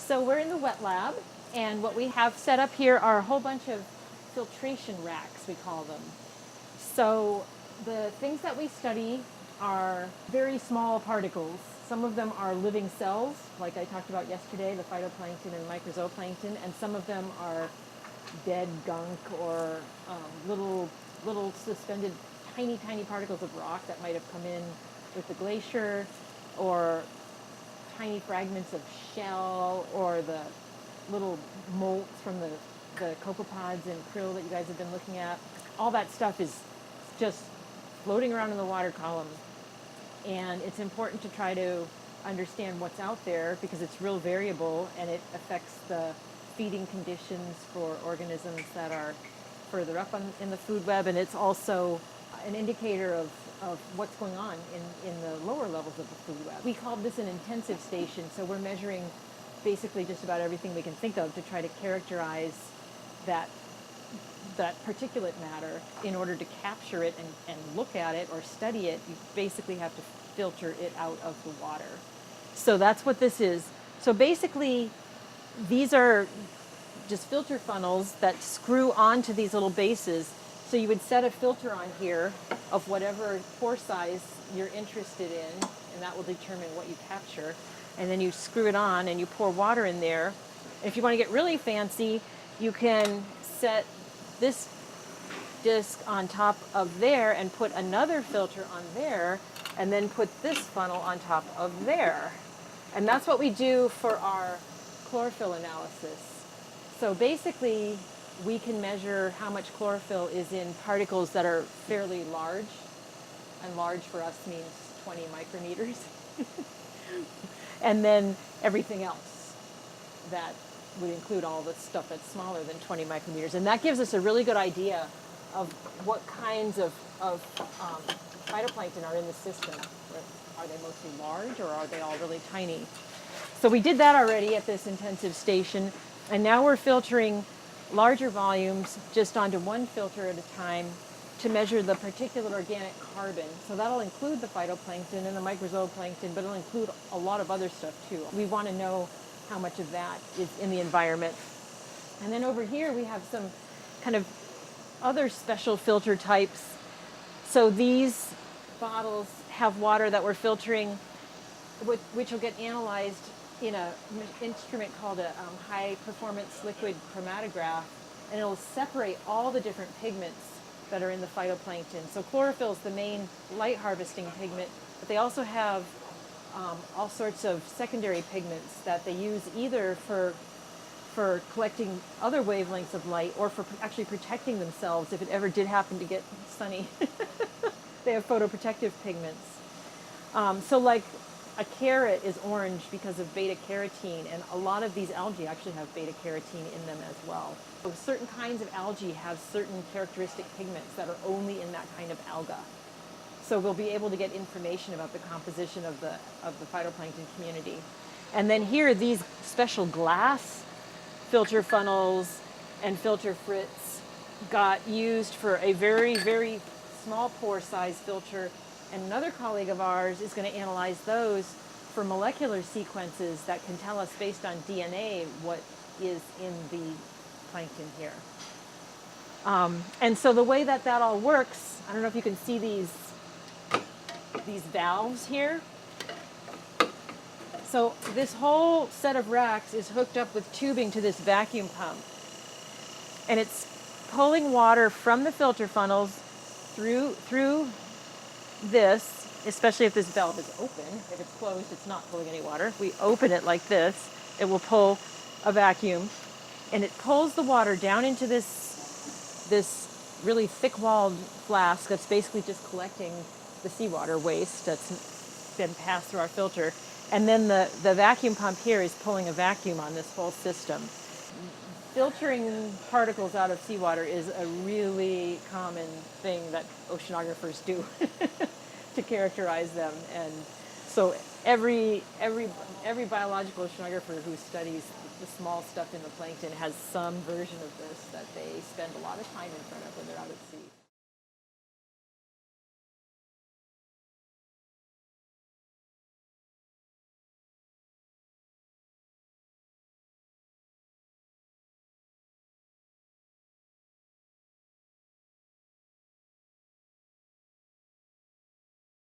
So we're in the wet lab, and what we have set up here are a whole bunch of filtration racks, we call them. So the things that we study are very small particles. Some of them are living cells, like I talked about yesterday, the phytoplankton and microzooplankton, and some of them are dead gunk or little suspended tiny particles of rock that might have come in with the glacier, or tiny fragments of shell, or the little molts from the copepods and krill that you guys have been looking at. All that stuff is just floating around in the water column. And it's important to try to understand what's out there because it's real variable and it affects the feeding conditions for organisms that are further up in the food web, and it's also an indicator of what's going on in the lower levels of the food web. We called this an intensive station, so we're measuring basically just about everything we can think of to try to characterize that particulate matter. In order to capture it and look at it or study it, you basically have to filter it out of the water. So that's what this is. So basically, these are just filter funnels that screw onto these little bases. So you would set a filter on here of whatever pore size you're interested in, and that will determine what you capture. And then you screw it on and you pour water in there. And if you want to get really fancy, you can set this disc on top of there and put another filter on there, and then put this funnel on top of there. And that's what we do for our chlorophyll analysis. So basically, we can measure how much chlorophyll is in particles that are fairly large, and large for us means 20 micrometers. And then everything else that would include all the stuff that's smaller than 20 micrometers. And that gives us a really good idea of what kinds of phytoplankton are in the system. Are they mostly large, or are they all really tiny? So we did that already at this intensive station, and now we're filtering larger volumes just onto one filter at a time to measure the particulate organic carbon. So that'll include the phytoplankton and the microzooplankton, but it'll include a lot of other stuff too. We want to know how much of that is in the environment. And then over here we have some kind of other special filter types. So these bottles have water that we're filtering, which will get analyzed in an instrument called a high performance liquid chromatograph, and it'll separate all the different pigments that are in the phytoplankton. So chlorophyll is the main light harvesting pigment, but they also have all sorts of secondary pigments that they use either for collecting other wavelengths of light, or for actually protecting themselves if it ever did happen to get sunny. They have photoprotective pigments. So like a carrot is orange because of beta carotene, and a lot of these algae actually have beta carotene in them as well. So certain kinds of algae have certain characteristic pigments that are only in that kind of alga. So we'll be able to get information about the composition of the phytoplankton community. And then here, these special glass filter funnels and filter frits got used for a very small pore size filter. And another colleague of ours is going to analyze those for molecular sequences that can tell us based on DNA what is in the plankton here. And so the way that all works, I don't know if you can see these valves here. So this whole set of racks is hooked up with tubing to this vacuum pump. And it's pulling water from the filter funnels through this, especially if this valve is open. If it's closed, it's not pulling any water. If we open it like this, it will pull a vacuum, and it pulls the water down into this really thick-walled flask that's basically just collecting the seawater waste that's been passed through our filter. And then the vacuum pump here is pulling a vacuum on this whole system. Filtering particles out of seawater is a really common thing that oceanographers do to characterize them. And so every biological oceanographer who studies the small stuff in the plankton has some version of this that they spend a lot of time in front of when they're out at sea.